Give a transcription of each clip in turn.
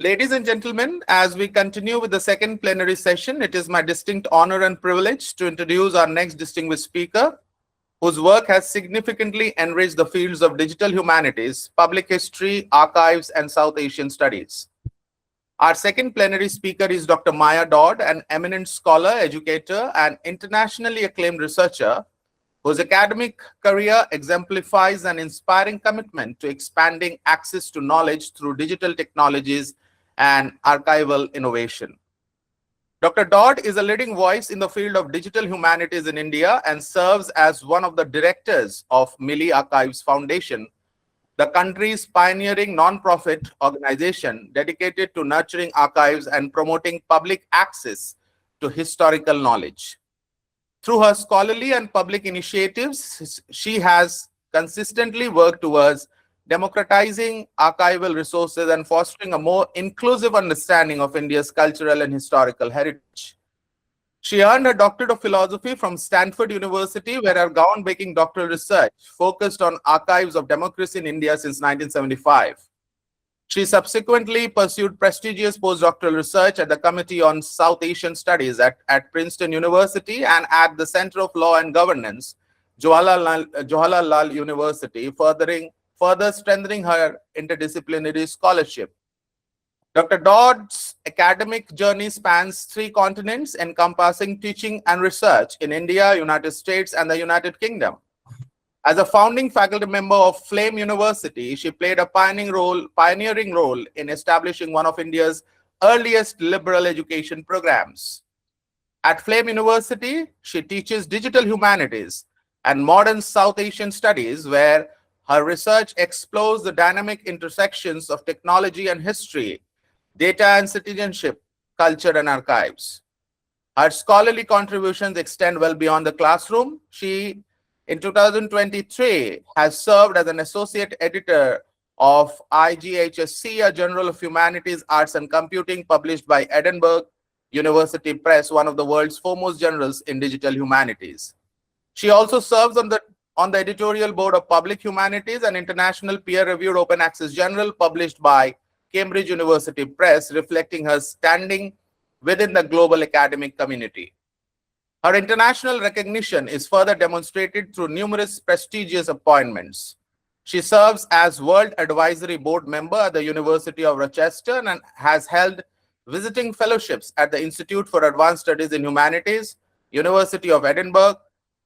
Ladies and gentlemen, as we continue with the second plenary session, it is my distinct honor and privilege to introduce our next distinguished speaker, whose work has significantly enriched the fields of digital humanities, public history, archives, and South Asian studies. Our second plenary speaker is Dr. Maya Dodd, an eminent scholar, educator, and internationally acclaimed researcher whose academic career exemplifies an inspiring commitment to expanding access to knowledge through digital technologies and archival innovation. Dr. Dodd is a leading voice in the field of digital humanities in India and serves as one of the directors of Milli Archives Foundation, the country's pioneering non-profit organization dedicated to nurturing archives and promoting public access to historical knowledge. Through her scholarly and public initiatives, she has consistently worked towards democratizing archival resources and fostering a more inclusive understanding of India's cultural and historical heritage. She earned her doctorate of philosophy from Stanford University, where her groundbreaking doctoral research focused on archives of democracy in India since 1975. She subsequently pursued prestigious postdoctoral research at the Committee on South Asian Studies at Princeton University and at the Center of Law and Governance, Jawaharlal University, further strengthening her interdisciplinary scholarship. Dr. Dodd's academic journey spans 3 continents, encompassing teaching and research in India, United States, and the United Kingdom. As a founding faculty member of Flame University, she played a pioneering role in establishing one of India's earliest liberal education programs. At Flame University, she teaches digital humanities and modern South Asian studies, where her research explores the dynamic intersections of technology and history, data and citizenship, culture and archives. Her scholarly contributions extend well beyond the classroom. She, in 2023, has served as an associate editor of IGHSC, a journal of humanities, arts, and computing, published by Edinburgh University Press, one of the world's foremost journals in digital humanities. She also serves on the editorial board of Public Humanities, an international peer-reviewed open access journal published by Cambridge University Press, reflecting her standing within the global academic community. Her international recognition is further demonstrated through numerous prestigious appointments. She serves as World Advisory Board member at the University of Rochester and has held visiting fellowships at the Institute for Advanced Studies in Humanities, University of Edinburgh,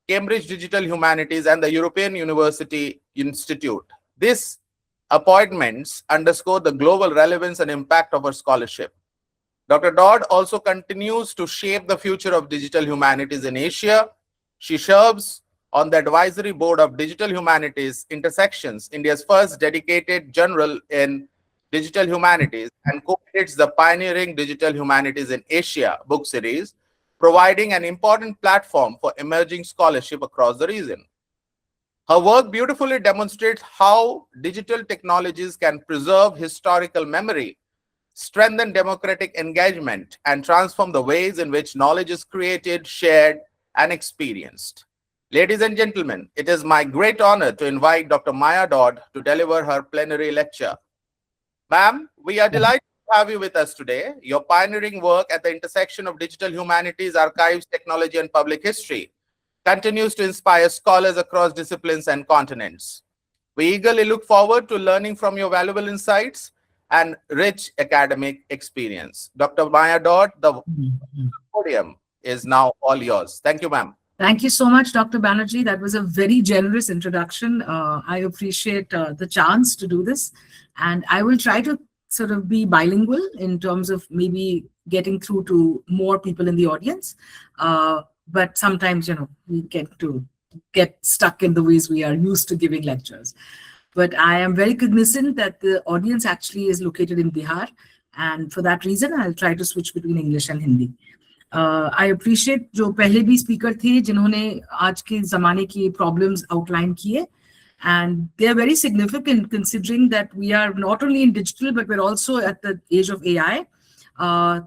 Cambridge Digital Humanities, and the European University Institute. These appointments underscore the global relevance and impact of her scholarship. Dr. Dodd also continues to shape the future of digital humanities in Asia. She serves on the advisory board of Digital Humanities Intersections, India's first dedicated journal in digital humanities, and co-edits the pioneering Digital Humanities in Asia book series, providing an important platform for emerging scholarship across the region. Her work beautifully demonstrates how digital technologies can preserve historical memory, strengthen democratic engagement, and transform the ways in which knowledge is created, shared, and experienced. Ladies and gentlemen, it is my great honor to invite Dr. Maya Dodd to deliver her plenary lecture. Ma'am, we are delighted to have you with us today. Your pioneering work at the intersection of digital humanities, archives, technology, and public history continues to inspire scholars across disciplines and continents. We eagerly look forward to learning from your valuable insights and rich academic experience. Dr. Maya Dodd, the podium is now all yours. Thank you, ma'am. Thank you so much, Dr. Banerjee. That was a very generous introduction. I appreciate the chance to do this. And I will try to sort of be bilingual in terms of maybe getting through to more people in the audience. But sometimes, we get stuck in the ways we are used to giving lectures. But I am very cognizant that the audience actually is located in Bihar. And for that reason, I'll try to switch between English and Hindi. I appreciate जो पहले भी speaker थे जिन्होंने आज के ज़माने की problems outline किए, and they are very significant considering that we are not only in digital but we're also at the age of AI.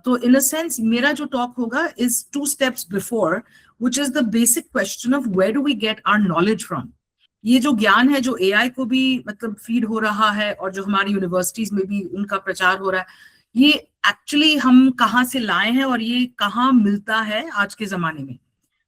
So in a sense, मेरा जो talk होगा is 2 steps before, which is the basic question of where do we get our knowledge from. ये जो ज्ञान है जो AI को भी मतलब feed हो रहा है और जो हमारी universities में भी उनका प्रचार हो रहा है, ये एक्चुअली हम कहाँ से लाए हैं और ये कहाँ मिलता है आज के जमाने में।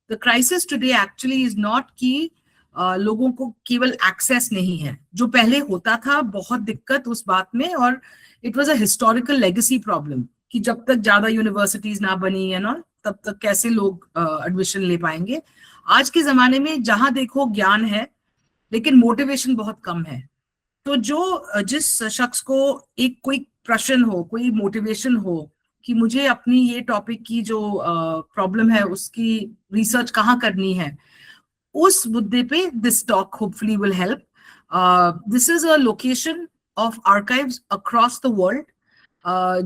The crisis today actually is not कि लोगों को केवल एक्सेस नहीं है, जो पहले होता था बहुत दिक्कत उस बात में, और it was a historical legacy problem कि जब तक ज्यादा यूनिवर्सिटीज ना बनी है ना, तब तक कैसे लोग एडमिशन ले पाएंगे। आज के जमाने में जहां देखो ज्ञान है, लेकिन मोटिवेशन बहुत कम है। तो जो जिस शख्स को एक कोई प्रश्न हो, कोई मोटिवेशन हो कि मुझे अपनी ये टॉपिक की जो प्रॉब्लम है उसकी रिसर्च कहाँ करनी है, उस मुद्दे पे this talk hopefully will help. This is a location of archives across the world,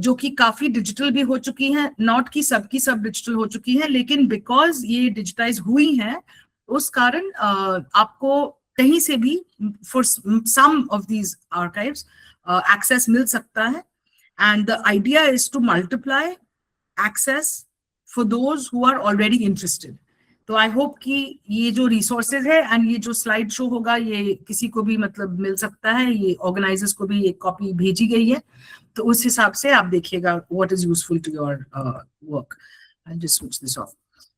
जो कि काफी डिजिटल भी हो चुकी हैं, नॉट कि सबकी सब डिजिटल हो चुकी हैं, लेकिन बिकॉज ये डिजिटाइज हुई हैं उस कारण आपको कहीं से भी for some of these archives access मिल सकता है। And the idea is to multiply access for those who are already interested. तो आई होप कि ये जो रिसोर्सेज है एंड ये जो स्लाइड शो होगा, ये किसी को भी मतलब मिल सकता है, ये ऑर्गेनाइजर्स को भी एक कॉपी भेजी गई है, तो उस हिसाब से आप देखिएगा what is useful to your work. I just switch this off.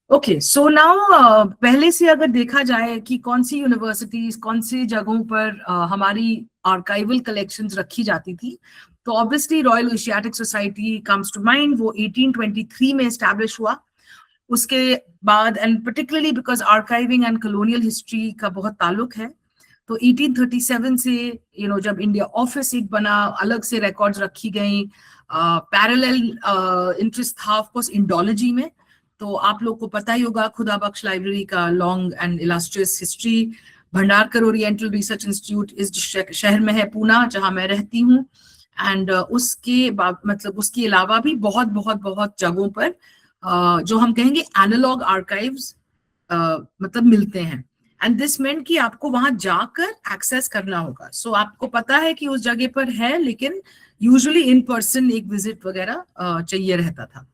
Okay, so now पहले से अगर देखा जाए कि कौन सी यूनिवर्सिटीज, कौन सी जगहों पर हमारी आर्काइवल कलेक्शंस रखी जाती थी, तो obviously Royal Asiatic Society comes to mind. वो 1823 में एस्टैब्लिश हुआ। उसके बाद, and particularly because archiving and colonial history का बहुत ताल्लुक है, तो 1837 से जब इंडिया ऑफिस एक बना, अलग से रिकॉर्ड्स रखी गई। पैरेलल इंटरेस्ट था ऑफ कोर्स इंडोलॉजी में, तो आप लोग को पता ही होगा खुदा बख्श लाइब्रेरी का long and illustrious history. Bhandarkar oriental research institute इस शहर में है, पूना, जहां मैं रहती हूँ। एंड उसके बाद मतलब उसके अलावा भी बहुत बहुत बहुत जगहों पर जो हम कहेंगे एनालॉग आर्काइव्स मतलब मिलते हैं। एंड दिस मेंट कि आपको वहां जाकर एक्सेस करना होगा। सो आपको पता है कि उस जगह पर है, लेकिन यूजुअली इन पर्सन एक विजिट वगैरह चाहिए रहता था।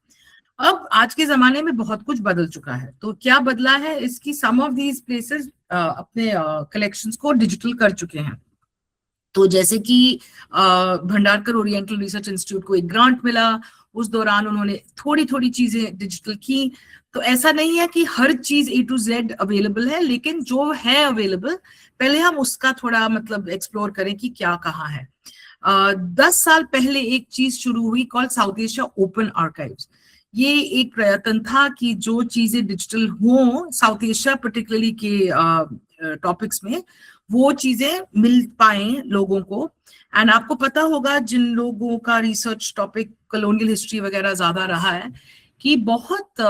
अब आज के जमाने में बहुत कुछ बदल चुका है। तो क्या बदला है इसकी, सम ऑफ दीज प्लेसेस अपने कलेक्शंस को डिजिटल कर चुके हैं। तो जैसे कि भंडारकर ओरिएंटल रिसर्च इंस्टीट्यूट को एक ग्रांट मिला, उस दौरान उन्होंने थोड़ी थोड़ी चीजें डिजिटल की। तो ऐसा नहीं है कि हर चीज A to Z अवेलेबल है, लेकिन जो है अवेलेबल पहले हम उसका थोड़ा मतलब एक्सप्लोर करें कि क्या कहाँ है। 10 साल पहले एक चीज शुरू हुई called south Asia Open archives. ये एक प्रयत्न था कि जो चीजें डिजिटल हों साउथ एशिया पर्टिकुलरली के टॉपिक्स में, वो चीजें मिल पाए लोगों को। एंड आपको पता होगा जिन लोगों का रिसर्च टॉपिक कॉलोनियल हिस्ट्री वगैरह ज्यादा रहा है, कि बहुत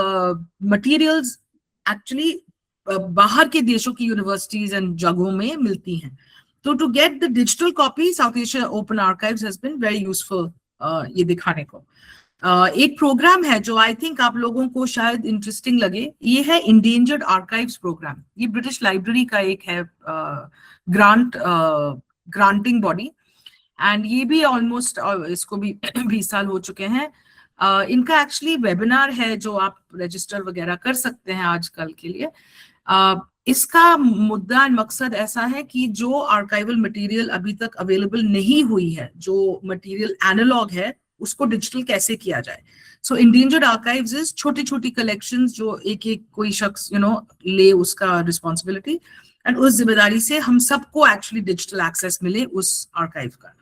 मटेरियल्स एक्चुअली बाहर के देशों की यूनिवर्सिटीज एंड जगहों में मिलती हैं। तो to get the digital copy, South Asia Open Archives has been very useful ये दिखाने को। एक प्रोग्राम है जो आई थिंक आप लोगों को शायद इंटरेस्टिंग लगे, ये है इंडेंजर्ड आर्काइव्स प्रोग्राम। ये ब्रिटिश लाइब्रेरी का एक है ग्रांटिंग बॉडी, एंड ये भी ऑलमोस्ट इसको भी 20 साल हो चुके हैं। इनका एक्चुअली वेबिनार है जो आप रजिस्टर वगैरह कर सकते हैं आजकल के लिए। इसका मुद्दा एंड मकसद ऐसा है कि जो आर्काइवल मटेरियल अभी तक अवेलेबल नहीं हुई है, जो मटेरियल एनालॉग है, उसको डिजिटल कैसे किया जाए। सो इंडेंजर्ड आर्काइव्स इज छोटी छोटी कलेक्शंस जो एक एक कोई शख्स ले उसका रिस्पॉन्सिबिलिटी, एंड उस जिम्मेदारी से हम सबको एक्चुअली डिजिटल एक्सेस मिले उस आर्काइव का।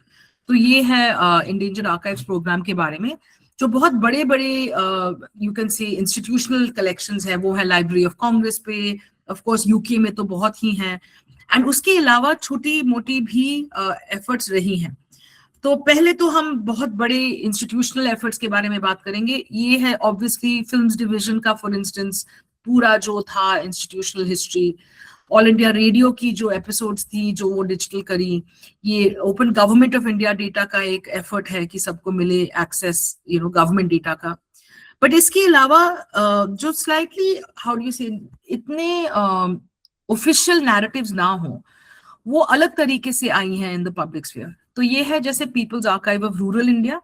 तो ये है इंडेंजर्ड आर्काइव्स प्रोग्राम के बारे में। जो बहुत बड़े बड़े you can say institutional collections है, वो है लाइब्रेरी ऑफ कांग्रेस पे, ऑफ कोर्स यूके में तो बहुत ही हैं, एंड उसके अलावा छोटी मोटी भी एफर्ट्स रही हैं। तो पहले तो हम बहुत बड़े इंस्टीट्यूशनल एफर्ट्स के बारे में बात करेंगे। ये है ऑब्वियसली फिल्म्स डिवीजन का, फॉर इंस्टेंस पूरा जो था institutional history, all India radio की जो एपिसोड्स थी जो वो डिजिटल करी। ये open government of India data का एक एफर्ट है कि सबको मिले एक्सेस गवर्नमेंट डेटा का। बट इसके अलावा जो स्लाइटली हाउ डू यू से इतने ऑफिशियल नैरेटिव्स ना हो, वो अलग तरीके से आई हैं इन द पब्लिक स्फीयर। तो ये है जैसे people's archive of rural India.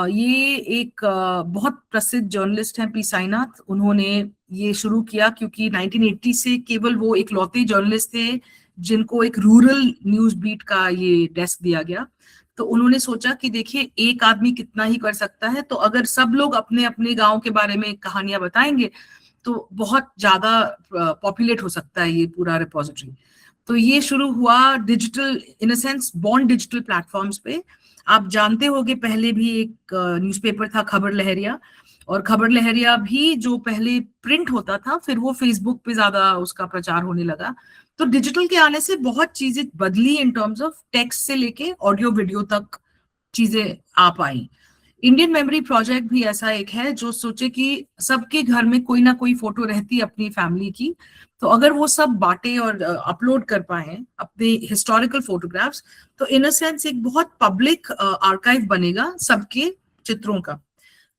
ये एक बहुत प्रसिद्ध जर्नलिस्ट हैं पी साईनाथ, उन्होंने ये शुरू किया क्योंकि 1980 से केवल वो एक लौते जर्नलिस्ट थे जिनको एक रूरल न्यूज बीट का ये डेस्क दिया गया। तो उन्होंने सोचा कि देखिए एक आदमी कितना ही कर सकता है, तो अगर सब लोग अपने अपने गांव के बारे में कहानियां बताएंगे तो बहुत ज्यादा पॉपुलेट हो सकता है ये पूरा रिपोजिटरी। तो ये शुरू हुआ digital, in a sense born digital platforms पे। आप जानते होंगे पहले भी एक न्यूज़पेपर था खबर लहरिया, और खबर लहरिया भी जो पहले प्रिंट होता था फिर वो फेसबुक पे ज्यादा उसका प्रचार होने लगा। तो डिजिटल के आने से बहुत चीजें बदली इन टर्म्स ऑफ टेक्स्ट से लेके ऑडियो वीडियो तक चीजें आ पाई। इंडियन मेमोरी प्रोजेक्ट भी ऐसा एक है जो सोचे कि सबके घर में कोई ना कोई फोटो रहती है अपनी फैमिली की, तो अगर वो सब बांटे और अपलोड कर पाए अपने हिस्टोरिकल फोटोग्राफ्स, तो इन अ सेंस एक बहुत पब्लिक आर्काइव बनेगा सबके चित्रों का।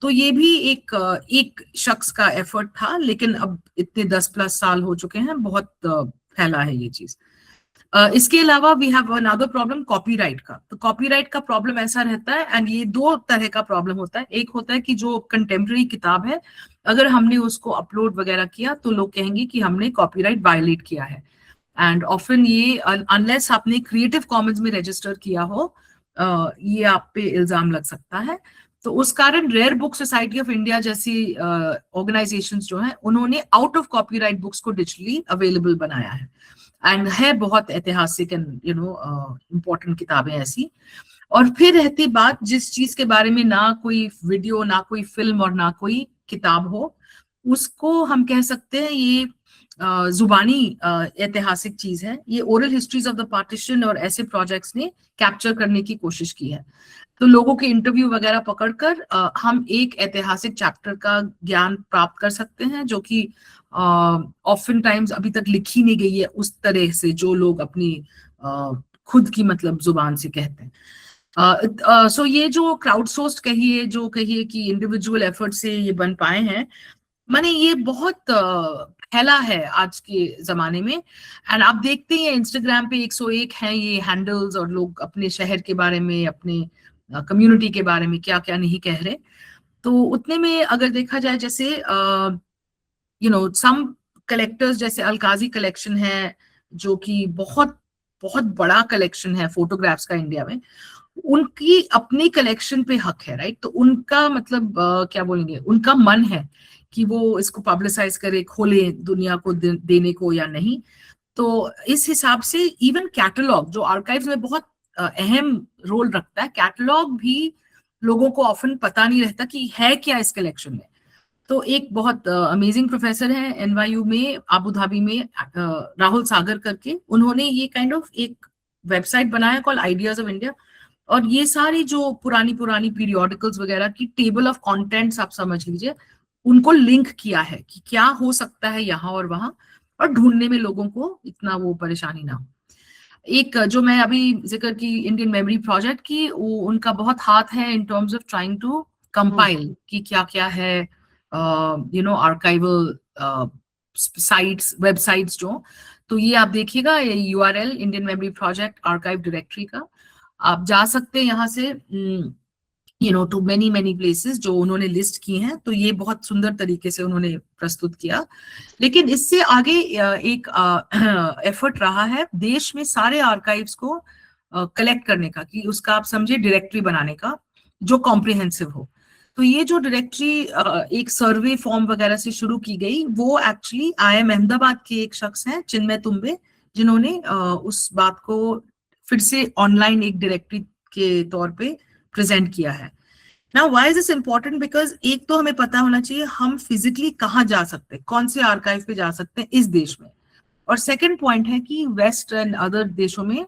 तो ये भी एक शख्स का एफर्ट था, लेकिन अब इतने 10+ साल हो चुके हैं, बहुत फैला है ये चीज। इसके अलावा we have another problem copyright का। तो कॉपीराइट का प्रॉब्लम ऐसा रहता है, एंड ये दो तरह का प्रॉब्लम होता है। एक होता है कि जो कंटेम्प्रेरी किताब है अगर हमने उसको अपलोड वगैरह किया तो लोग कहेंगे कि हमने कॉपीराइट वायलेट किया है, एंड ऑफन ये अनलेस आपने क्रिएटिव कॉमन्स में रजिस्टर किया हो ये आप पे इल्जाम लग सकता है। तो उस कारण rare book society of India जैसी ऑर्गेनाइजेशंस जो हैं उन्होंने आउट ऑफ कॉपीराइट बुक्स को डिजिटली अवेलेबल बनाया है, एंड है बहुत ऐतिहासिक एंड इम्पोर्टेंट किताबें ऐसी। और फिर रहती बात जिस चीज के बारे में ना कोई वीडियो, ना कोई फिल्म और ना कोई किताब हो, उसको हम कह सकते हैं ये जुबानी ऐतिहासिक चीज है। ये oral histories of the partition और ऐसे प्रोजेक्ट्स ने कैप्चर करने की कोशिश की है। तो लोगों के इंटरव्यू वगैरह पकड़कर हम एक ऐतिहासिक चैप्टर का ज्ञान प्राप्त कर सकते हैं जो कि ऑफ्टन टाइम्स अभी तक लिखी नहीं गई है उस तरह से जो लोग अपनी खुद की मतलब जुबान से कहते हैं। सो ये जो क्राउडसोर्स्ड कहिए, जो कहिए कि इंडिविजुअल एफर्ट से ये बन पाए हैं, माने ये बहुत फैला है आज के जमाने में। एंड आप देखते हैं इंस्टाग्राम पे 101 हैं ये हैंडल्स, और लोग अपने शहर के बारे में, अपने कम्युनिटी के बारे में क्या क्या नहीं कह रहे। तो उतने में अगर देखा जाए, जैसे सम कलेक्टर्स, जैसे अलकाजी कलेक्शन है जो कि बहुत बहुत बड़ा कलेक्शन है फोटोग्राफ्स का इंडिया में, उनकी अपनी कलेक्शन पे हक है, राइट। तो उनका मतलब क्या बोलेंगे, उनका मन है कि वो इसको पब्लिसाइज करे, खोले दुनिया को देने को या नहीं। तो इस हिसाब से इवन कैटलॉग जो आर्काइव्स में बहुत अहम रोल रखता है, कैटलॉग भी लोगों को ऑफन पता नहीं रहता कि है क्या इस कलेक्शन में। तो एक बहुत अमेजिंग प्रोफेसर है NYU में, अबू धाबी में, राहुल सागर करके, उन्होंने ये काइंड ऑफ एक वेबसाइट बनाया कॉल आइडियाज ऑफ इंडिया, और ये सारी जो पुरानी पुरानी पीरियोडिकल्स वगैरह की टेबल ऑफ कंटेंट्स आप समझ लीजिए, उनको लिंक किया है कि क्या हो सकता है यहाँ और वहां, और ढूंढने में लोगों को इतना वो परेशानी ना हो। एक जो मैं अभी जिक्र की इंडियन मेमोरी प्रोजेक्ट की, वो उनका बहुत हाथ है in terms of trying to compile कि क्या क्या है आर्काइवल साइट्स, वेबसाइट्स जो। तो ये आप देखिएगा, ये URL Indian memory project archive directory का, आप जा सकते हैं यहाँ से टू मेनी प्लेसेस जो उन्होंने लिस्ट की हैं। तो ये बहुत सुंदर तरीके से उन्होंने प्रस्तुत किया। लेकिन इससे आगे एक एफर्ट रहा है देश में सारे आर्काइव्स को कलेक्ट करने का, कि उसका आप समझे डायरेक्टरी बनाने का जो कॉम्प्रिहेंसिव हो। तो ये जो डायरेक्टरी एक सर्वे फॉर्म वगैरह से शुरू की गई, वो एक्चुअली IIM अहमदाबाद के एक शख्स हैं चिन्मय तुम्बे, जिन्होंने उस बात को फिर से ऑनलाइन एक डायरेक्टरी के तौर पे प्रेजेंट किया है। Now why is this important, because एक तो हमें पता होना चाहिए हम फिजिकली कहाँ जा सकते हैं, कौन से आर्काइव पे जा सकते हैं इस देश में, और सेकंड पॉइंट है कि वेस्ट एंड अदर देशों में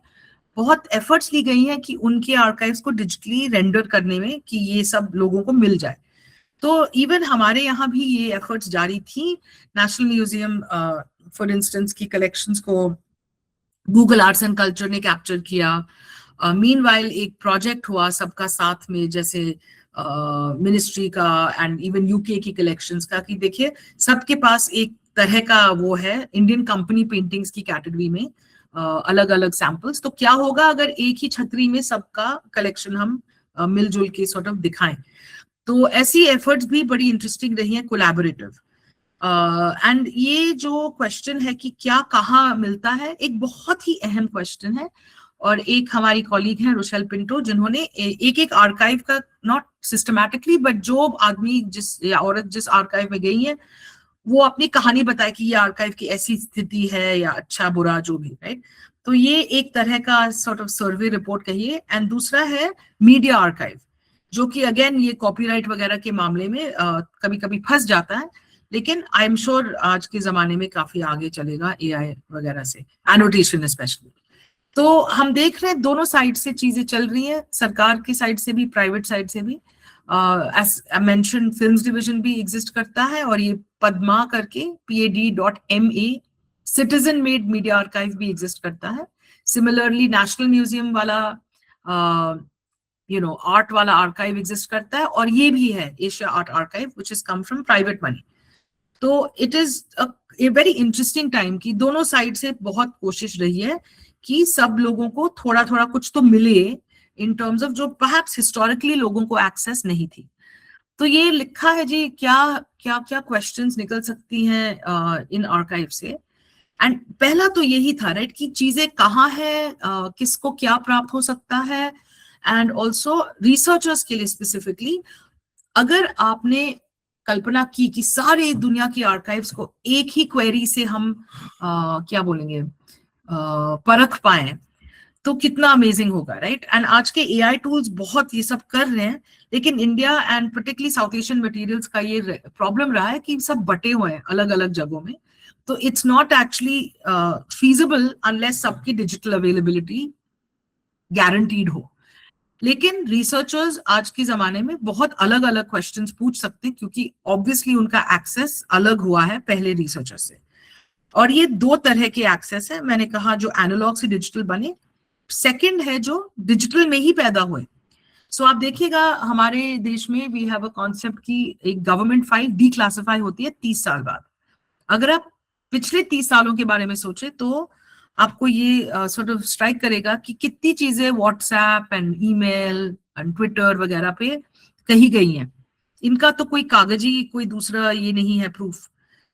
बहुत एफर्ट्स ली गई हैं कि उनके आर्काइव्स को डिजिटली रेंडर करने में, कि ये सब लोगों को मिल जाए। तो इवन हमारे यहाँ भी ये एफर्ट्स जारी थी। नेशनल म्यूजियम फॉर इंस्टेंस की कलेक्शंस को गूगल आर्ट्स एंड कल्चर ने कैप्चर किया। मीनवाइल एक प्रोजेक्ट हुआ सबका साथ में, जैसे मिनिस्ट्री का एंड इवन UK की कलेक्शंस का, कि देखिए सबके पास एक तरह का वो है इंडियन कंपनी पेंटिंग्स की कैटेगरी में अलग अलग सैंपल्स। तो क्या होगा अगर एक ही छतरी में सबका कलेक्शन हम मिलजुल के सॉर्ट ऑफ दिखाएं। तो ऐसी एफर्ट्स भी बड़ी इंटरेस्टिंग रही हैं, कोलैबोरेटिव। एंड ये जो क्वेश्चन है कि क्या कहाँ मिलता है, एक बहुत ही अहम क्वेश्चन है। और एक हमारी कॉलीग है रोशेल पिंटो, जिन्होंने एक एक आर्काइव का, नॉट सिस्टमैटिकली बट जो आदमी जिस या औरत जिस आर्काइव में गई है वो अपनी कहानी बताए कि ये आर्काइव की ऐसी स्थिति है या अच्छा बुरा जो भी, राइट। तो ये एक तरह का सॉर्ट ऑफ सर्वे रिपोर्ट कहिए। एंड दूसरा है मीडिया आर्काइव, जो कि अगेन ये कॉपीराइट वगैरह के मामले में कभी कभी फंस जाता है, लेकिन आई एम श्योर आज के जमाने में काफी आगे चलेगा एआई वगैरह से, एनोटेशन स्पेशली। तो हम देख रहे हैं दोनों साइड से चीजें चल रही हैं, सरकार की साइड से भी, प्राइवेट साइड से भी। As I mention, films division भी एग्जिस्ट करता है, और ये पद्मा करके PAD.MA citizen made media archive भी एग्जिस्ट करता है। सिमिलरली नेशनल म्यूजियम वाला आर्ट वाला आर्काइव एग्जिस्ट करता है, और ये भी है Asia art archive which is come from private money. तो it is a very interesting time कि दोनों साइड से बहुत कोशिश रही है कि सब लोगों को थोड़ा थोड़ा कुछ तो मिले इन टर्म्स ऑफ जो परहैप्स हिस्टोरिकली लोगों को एक्सेस नहीं थी। तो ये लिखा है जी, क्या क्या क्या क्वेश्चंस निकल सकती हैं इन आर्काइव से। एंड पहला तो यही था, राइट, कि चीजें कहाँ है, किसको क्या प्राप्त हो सकता है। एंड ऑल्सो रिसर्चर्स के लिए स्पेसिफिकली, अगर आपने कल्पना की कि सारे दुनिया की आर्काइव्स को एक ही क्वेरी से हम क्या बोलेंगे परख पाए, तो कितना अमेजिंग होगा, राइट। एंड आज के एआई टूल्स बहुत ये सब कर रहे हैं, लेकिन India and particularly south Asian materials का ये प्रॉब्लम रहा है कि सब बटे हुए हैं अलग अलग जगहों में। तो it's not actually feasible unless सबकी डिजिटल अवेलेबिलिटी गारंटीड हो। लेकिन रिसर्चर्स आज के जमाने में बहुत अलग अलग क्वेश्चंस पूछ सकते हैं, क्योंकि ऑब्वियसली उनका एक्सेस अलग हुआ है पहले रिसर्चर से। और ये दो तरह के एक्सेस है, मैंने कहा जो एनालॉग से डिजिटल बने, सेकंड है जो डिजिटल में ही पैदा हुए। सो आप देखिएगा हमारे देश में वी हैव अ कॉन्सेप्ट की एक गवर्नमेंट फाइल डीक्लासिफाई होती है 30 साल बाद। अगर आप पिछले 30 सालों के बारे में सोचे तो आपको ये सॉर्ट ऑफ स्ट्राइक करेगा कि कितनी चीजें WhatsApp and email and Twitter वगैरह पे कही गई हैं। इनका तो कोई कागजी कोई दूसरा ये नहीं है प्रूफ।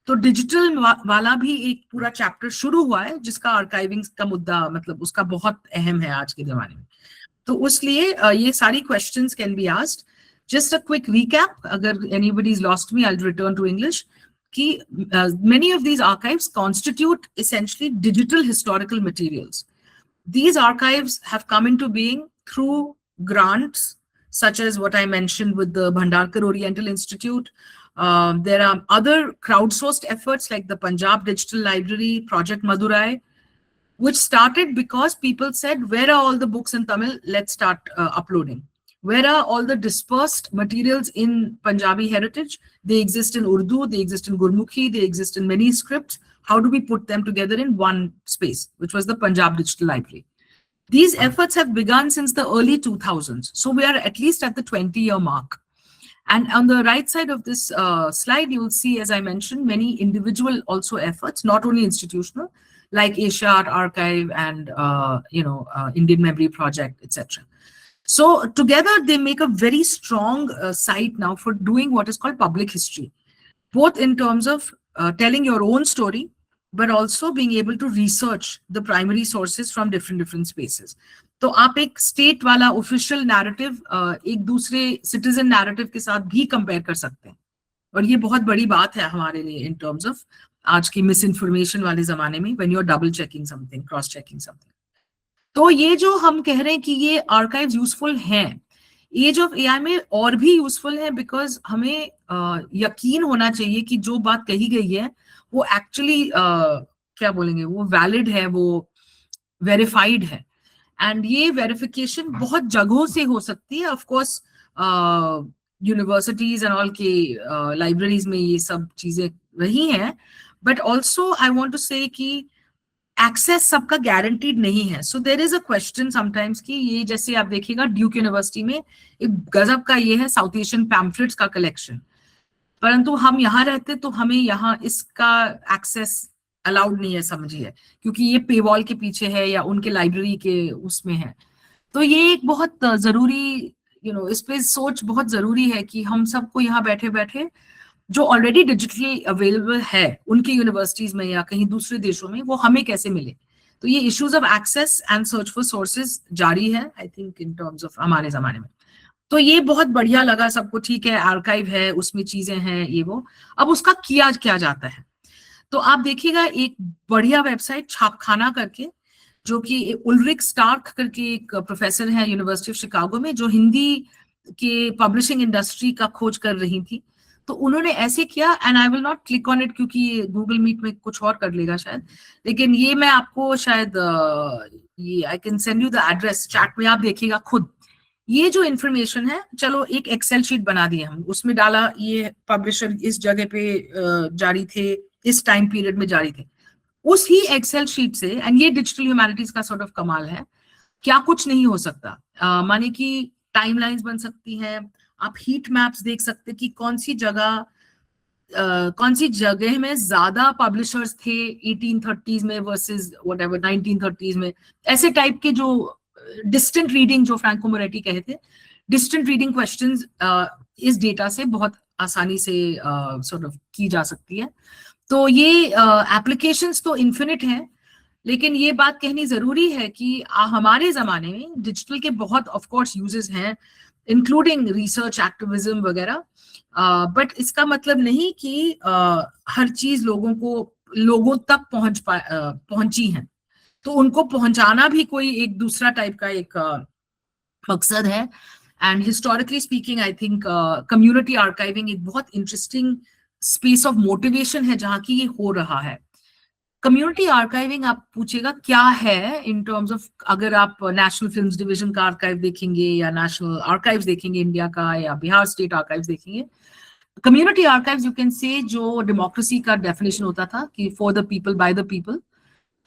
तो डिजिटल वाला भी एक पूरा चैप्टर शुरू हुआ है, जिसका आर्काइविंग का मुद्दा मतलब उसका बहुत अहम है आज के जमाने में। तो उसलिए ये सारी questions can be asked. Just a quick recap, अगर anybody is lost me, I will return to English, कि many of these archives constitute essentially digital historical materials. These archives have come into being through grants, such as what I mentioned with the Bhandarkar Oriental Institute. There are other crowdsourced efforts like the Punjab Digital Library, Project Madurai, which started because people said, where are all the books in Tamil? Let's start uploading. Where are all the dispersed materials in Punjabi heritage? They exist in Urdu, they exist in Gurmukhi, they exist in many scripts. How do we put them together in one space, which was the Punjab Digital Library? These efforts have begun since the early 2000s. So we are at least at the 20-year mark. And on the right side of this slide, you will see, as I mentioned, many individual also efforts, not only institutional, like Asia Art Archive and Indian Memory Project, etc. So together they make a very strong site now for doing what is called public history, both in terms of telling your own story, but also being able to research the primary sources from different spaces. तो आप एक state वाला official narrative एक दूसरे citizen narrative के साथ भी compare कर सकते हैं, और ये बहुत बड़ी बात है हमारे लिए इन टर्म्स ऑफ आज की मिस इन्फॉर्मेशन वाले जमाने में, when you are double checking something, cross checking something. तो ये जो हम कह रहे हैं कि ये आर्काइव्स यूजफुल हैं, एज ऑफ एआई में और भी यूजफुल है, बिकॉज हमें यकीन होना चाहिए कि जो बात कही गई है वो एक्चुअली क्या बोलेंगे, वो वैलिड है, वो वेरीफाइड है। एंड ये वेरिफिकेशन बहुत जगहों से हो सकती है। Of course universities and all के लाइब्रेरीज में ये सब चीजें रही हैं, but also I want to say कि एक्सेस सबका गारंटीड नहीं है। So there is a question sometimes कि ये जैसे आप देखिएगा ड्यूक यूनिवर्सिटी में एक गजब का ये है साउथ एशियन पैम्फलेट्स का कलेक्शन, परंतु हम यहाँ रहते तो हमें यहाँ इसका एक्सेस अलाउड नहीं है, समझिए, क्योंकि ये पेवॉल के पीछे है या उनके लाइब्रेरी के उसमें है। तो ये एक बहुत जरूरी इस पे सोच बहुत जरूरी है कि हम सबको यहाँ बैठे बैठे जो ऑलरेडी डिजिटली अवेलेबल है उनके यूनिवर्सिटीज में या कहीं दूसरे देशों में, वो हमें कैसे मिले। तो ये issues of access and search for sources जारी है, I think in terms of हमारे जमाने में. तो ये बहुत बढ़िया लगा सबको, ठीक है, आर्काइव है, उसमें चीजें हैं ये वो. अब उसका किया क्या जाता है, तो आप देखिएगा एक बढ़िया वेबसाइट छापखाना करके, जो कि उल्रिक स्टार्क करके एक प्रोफेसर है यूनिवर्सिटी ऑफ शिकागो में, जो हिंदी के पब्लिशिंग इंडस्ट्री का खोज कर रही थी. तो उन्होंने ऐसे किया, and I will not click on it क्योंकि गूगल मीट में कुछ और कर लेगा शायद, लेकिन ये मैं आपको शायद ये I can send you the address, chat में आप देखिएगा खुद. ये जो इंफॉर्मेशन है, चलो एक एक्सेल शीट बना दी हम, उसमें डाला ये पब्लिशर इस जगह पे जारी थे, इस टाइम पीरियड में जारी थे, उस ही एक्सेल शीट से. एंड ये डिजिटल ह्यूमैनिटीज का सॉर्ट ऑफ कमाल है, क्या कुछ नहीं हो सकता. माने कि टाइमलाइंस बन सकती हैं, आप हीट मैप्स देख सकते कि कौन सी जगह में ज्यादा पब्लिशर्स थे 1830s में वर्सेस व्हाटएवर 1930s में. ऐसे टाइप के जो डिस्टेंट रीडिंग, जो फ्रैंको मोरेटी कहे थे, डिस्टेंट रीडिंग क्वेश्चंस इस डेटा से बहुत आसानी से सॉर्ट ऑफ की जा सकती है. तो ये एप्लीकेशंस तो इन्फिनिट हैं, लेकिन ये बात कहनी जरूरी है कि हमारे जमाने में डिजिटल के बहुत ऑफ कोर्स यूजेस हैं, इंक्लूडिंग रिसर्च एक्टिविज्म वगैरह, बट इसका मतलब नहीं कि हर चीज लोगों तक पहुंची है. तो उनको पहुंचाना भी कोई एक दूसरा टाइप का एक मकसद है. And historically speaking I think community archiving एक बहुत इंटरेस्टिंग स्पेस ऑफ मोटिवेशन है जहां की ये हो रहा है. कम्युनिटी आर्काइविंग आप पूछेगा क्या है इन टर्म्स ऑफ, अगर आप नेशनल फिल्म्स डिवीजन का आर्काइव देखेंगे या नेशनल आर्काइव्स देखेंगे इंडिया का, या बिहार स्टेट आर्काइव्स देखेंगे, community archives you can say जो डेमोक्रेसी का डेफिनेशन होता था कि for the people by the people,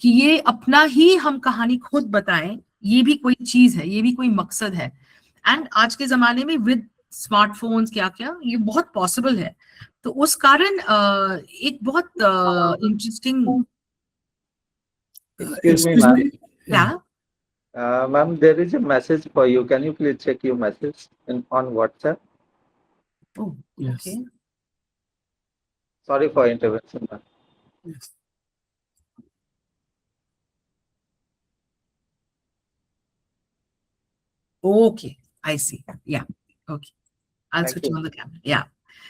कि ये अपना ही हम कहानी खुद बताएं, ये भी कोई चीज है, ये भी कोई मकसद है. एंड आज के जमाने में विद स्मार्टफोन्स क्या क्या ये बहुत पॉसिबल है. तो उस कारण एक बहुत interesting. Excuse me, ma'am. Yeah. Ma'am, there is a message for you. Can you please check your message on WhatsApp? Oh, Yes. okay. Sorry for intervention, ma'am. Yes. Okay, I see. Yeah. Okay. I'll Thank switch you. on the camera. Yeah.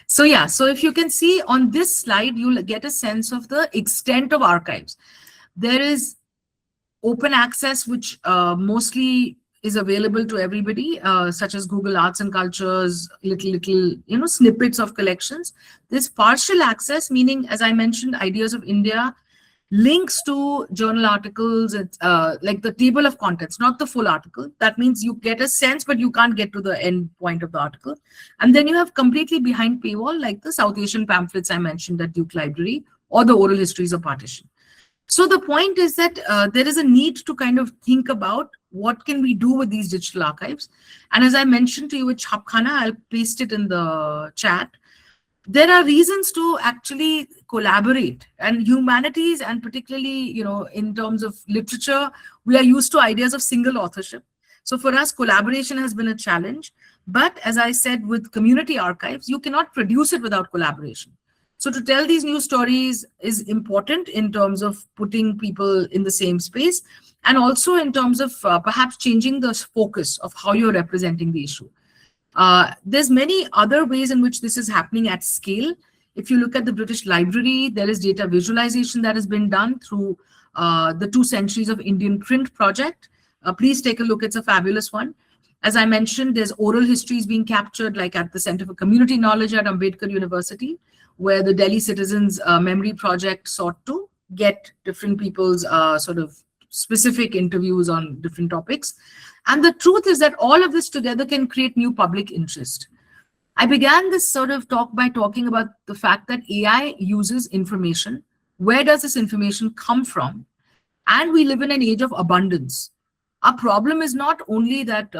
So if you can see on this slide, you'll get a sense of the extent of archives. There is open access, which mostly is available to everybody, such as Google Arts and Cultures, little snippets of collections. There's partial access, meaning, as I mentioned, Ideas of India, links to journal articles, like the table of contents, not the full article. That means you get a sense, but you can't get to the end point of the article. And then you have completely behind paywall, like the South Asian pamphlets I mentioned at Duke Library, or the oral histories of partition. So the point is that there is a need to kind of think about what can we do with these digital archives. And as I mentioned to you with Chhapkhana, I'll paste it in the chat. There are reasons to actually collaborate, and humanities, and particularly, in terms of literature, we are used to ideas of single authorship. So for us, collaboration has been a challenge. But as I said, with community archives, you cannot produce it without collaboration. So to tell these new stories is important in terms of putting people in the same space, and also in terms of perhaps changing the focus of how you're representing the issue. There's many other ways in which this is happening at scale. If you look at the British Library, there is data visualization that has been done through the 2 Centuries of Indian Print project. Please take a look, it's a fabulous one. As I mentioned, there's oral histories being captured, like at the Center for Community Knowledge at Ambedkar University, where the Delhi Citizens Memory Project sought to get different people's sort of specific interviews on different topics. And the truth is that all of this together can create new public interest. I began this sort of talk by talking about the fact that AI uses information. Where does this information come from? And we live in an age of abundance. Our problem is not only that,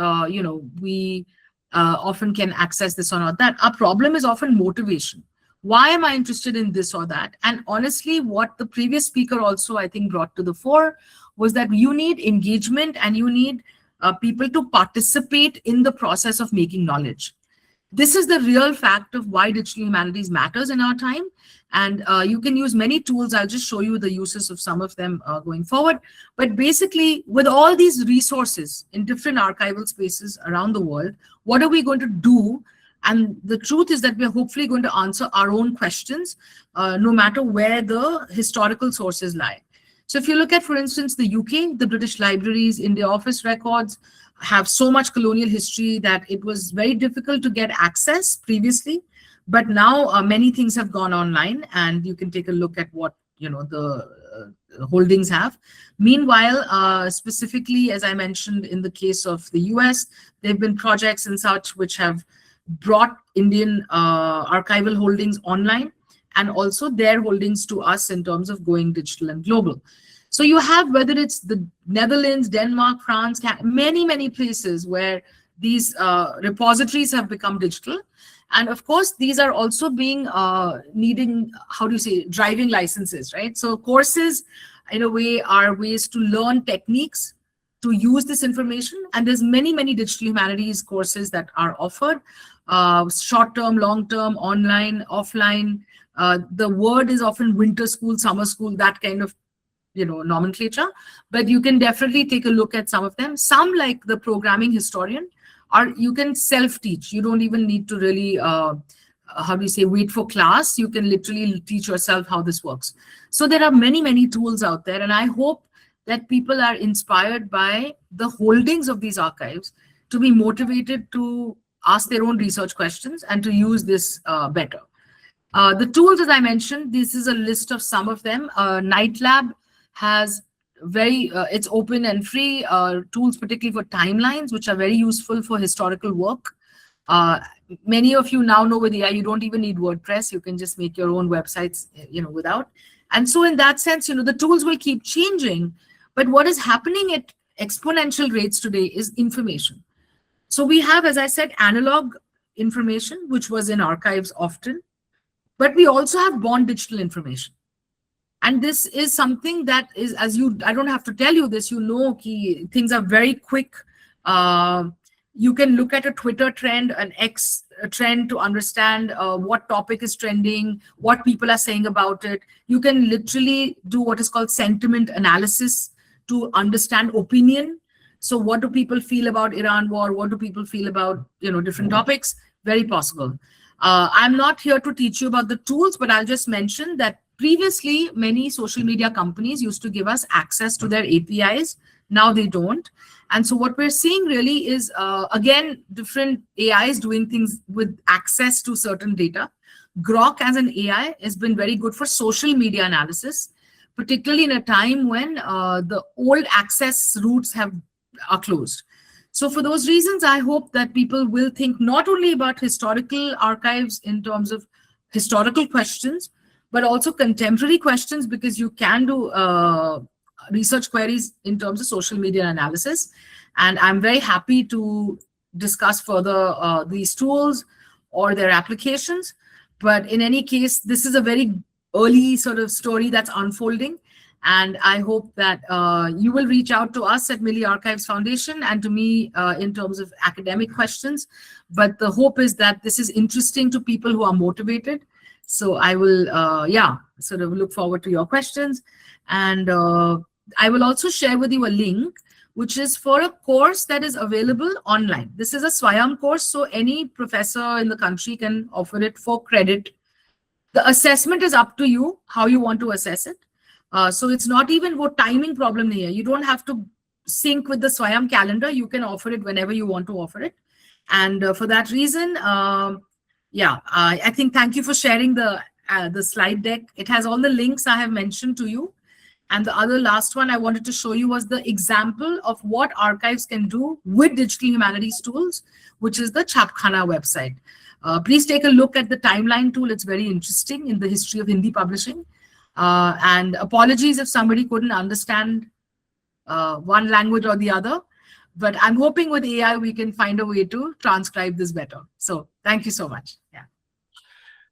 we often can access this or not that. Our problem is often motivation. Why am I interested in this or that? And honestly, what the previous speaker also, I think, brought to the fore was that you need engagement, and you need people to participate in the process of making knowledge. this is the real fact of why digital humanities matters in our time. And you can use many tools. I'll just show you the uses of some of them going forward. But basically, with all these resources in different archival spaces around the world, what are we going to do? And the truth is that we're hopefully going to answer our own questions, no matter where the historical sources lie. So if you look at, for instance, the UK, the British Libraries, India Office Records have so much colonial history that it was very difficult to get access previously. But now many things have gone online, and you can take a look at what the holdings have. Meanwhile, specifically, as I mentioned, in the case of the US, there have been projects and such which have brought Indian archival holdings online, and also their holdings to us in terms of going digital and global. So you have, whether it's the Netherlands, Denmark, France, many places where these repositories have become digital. And of course, these are also being needing, driving licenses, right? So courses, in a way, are ways to learn techniques to use this information. And there's many digital humanities courses that are offered, short-term, long-term, online, offline. The word is often winter school, summer school, that kind of nomenclature. But you can definitely take a look at some of them. Some, like the programming historian, you can self-teach. You don't even need to really, wait for class. You can literally teach yourself how this works. So there are many tools out there. And I hope that people are inspired by the holdings of these archives to be motivated to ask their own research questions and to use this better. The tools, as I mentioned, this is a list of some of them. NightLab has it's open and free tools, particularly for timelines, which are very useful for historical work. Many of you now know with AI, you don't even need WordPress. You can just make your own websites, without. And so in that sense, the tools will keep changing. But what is happening at exponential rates today is information. So we have, as I said, analog information, which was in archives often, but we also have born digital information. And this is something that is, I don't have to tell you this, things are very quick. You can look at a Twitter trend, an X trend, to understand what topic is trending, what people are saying about it. You can literally do what is called sentiment analysis to understand opinion. So what do people feel about Iran war? What do people feel about, different topics? Very possible. I'm not here to teach you about the tools, but I'll just mention that previously, many social media companies used to give us access to their APIs. Now they don't. And so what we're seeing really is, again, different AIs doing things with access to certain data. Grok as an AI has been very good for social media analysis, particularly in a time when the old access routes are closed. So for those reasons, I hope that people will think not only about historical archives in terms of historical questions, but also contemporary questions, because you can do research queries in terms of social media analysis. And I'm very happy to discuss further these tools or their applications. But in any case, this is a very early sort of story that's unfolding. And I hope that you will reach out to us at Milli Archives Foundation and to me in terms of academic questions. But the hope is that this is interesting to people who are motivated. So I will, sort of look forward to your questions. And I will also share with you a link, which is for a course that is available online. This is a Swayam course, so any professor in the country can offer it for credit. The assessment is up to you, how you want to assess it. So it's not even what timing problem here. You don't have to sync with the Swayam calendar. You can offer it whenever you want to offer it. And for that reason, I think thank you for sharing the slide deck. It has all the links I have mentioned to you. And the other last one I wanted to show you was the example of what archives can do with digital humanities tools, which is the Chapkhana website. Please take a look at the timeline tool. It's very interesting in the history of Hindi publishing. And apologies if somebody couldn't understand one language or the other, but I'm hoping with AI we can find a way to transcribe this better. So thank you so much. Yeah.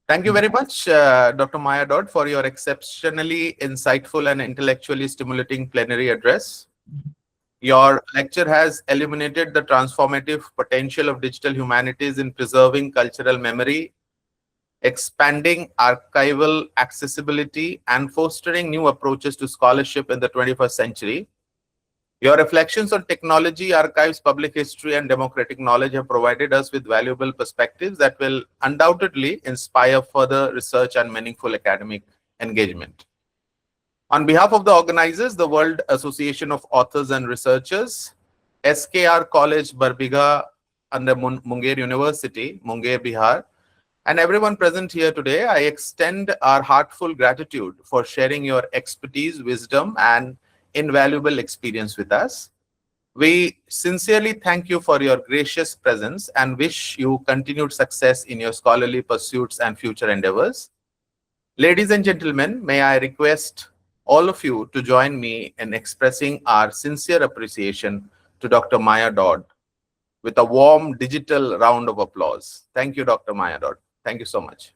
Thank you very much, Dr. Maya Dodd, for your exceptionally insightful and intellectually stimulating plenary address. Your lecture has illuminated the transformative potential of digital humanities in preserving cultural memory, expanding archival accessibility, and fostering new approaches to scholarship in the 21st century. Your reflections on technology, archives, public history, and democratic knowledge have provided us with valuable perspectives that will undoubtedly inspire further research and meaningful academic engagement. On behalf of the organizers, the World Association of Authors and Researchers, SKR College Barbigha under Munger University, Munger, Bihar, and everyone present here today, I extend our heartfelt gratitude for sharing your expertise, wisdom, and invaluable experience with us. We sincerely thank you for your gracious presence and wish you continued success in your scholarly pursuits and future endeavors. Ladies and gentlemen, may I request all of you to join me in expressing our sincere appreciation to Dr. Maya Dodd with a warm digital round of applause. Thank you, Dr. Maya Dodd. Thank you so much.